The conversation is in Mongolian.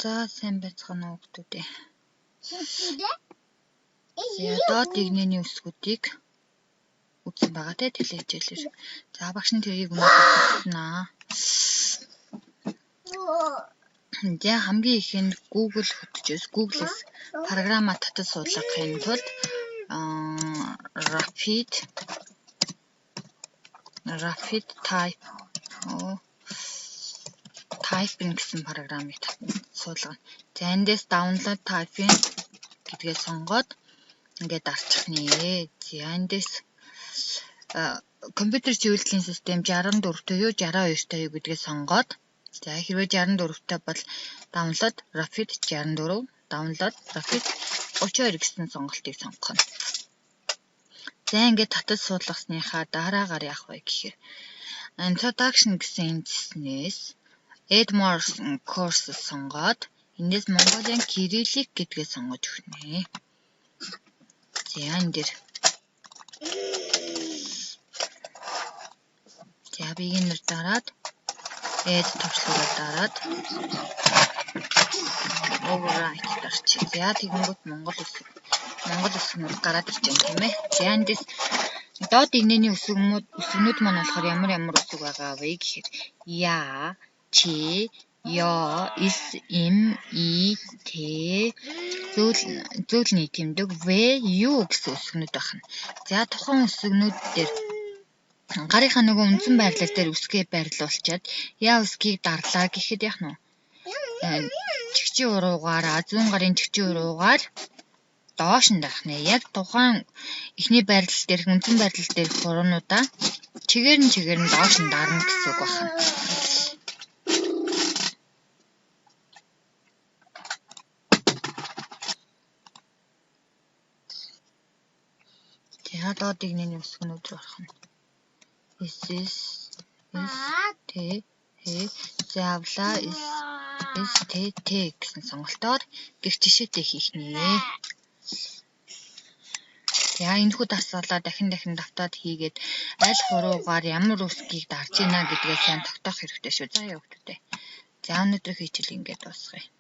За сайн байцгаана уу хүүхдүүдээ. Доод игнэний үсгүүдийг үзсэн байгаа те телевиз хичээлээр. За багш нь тэрийг өнөөдөр үзснаа. За хамгийн ихэнд Google хөтжөөс Google-с програма татаж суулгахын тулд Rapid Typing гэсэн програмыг суулгана. За эндээс download typing гэдгээ сонгоод ингээд дарчих нэ. За эндээс компьютер чиглэлийн систем 64 туюу 62 туюу гэдгээ сонгоод за хэрвээ 64 та бол download Rapid 64, download Rapid 32 гэсэн сонголтыг сонгох нь. За ингээд татаж суулгасныхаа дараагаар яах вэ гэхээр introduction гэсэн эндснээс add more courses сонгоод эндээс Mongolian Cyrillic гэдгээ сонгож өгөх нэ. За энэ дээр за beginner дараад add товчлуулаад дараад overwrite дарчих. За тэгэнгүүт Монгол үсгнүүд гараад ирж байгаа юм тийм ээ. За эндээс доод игнэний үсгнүүд маань болохоор ямар үсэг байгаа вэ гэхээр я, чи, ёо, ис, им, и, тэ, зөөлний тэмдэг, в, ю гэсэн үсгнүүд байна. За тухайн үсгнүүд дээр гарынхаа нөгөө үндсэн байрлал дээр үсгээ байрлуулчаад яа үсгийг дарлаа гэхэд яах нь чигчийн уруугаар зүүн гарын чигчийн уруугаар доош нь дарах нэ. Яг тухайн эхний байрлал дээр үндсэн байрлал дээр хуруунуудаа чигээр нь доош нь дарна гэсэн үг байна. За доод игнэний үсгнүүд рүү орох нь. Is T заавла is T гэсэн сонголтоор гэрч жишээтэй хийх нэ. За энэхүү дасгалаа дахин давтаад хийгээд аль хуруугаар ямар үсгийг дарж ийна гэдгээ сайн тогтоох хэрэгтэй шүү. За яваа хүүхдүүдээ. За өнөөдрийн хичээл ингээд дуусгая.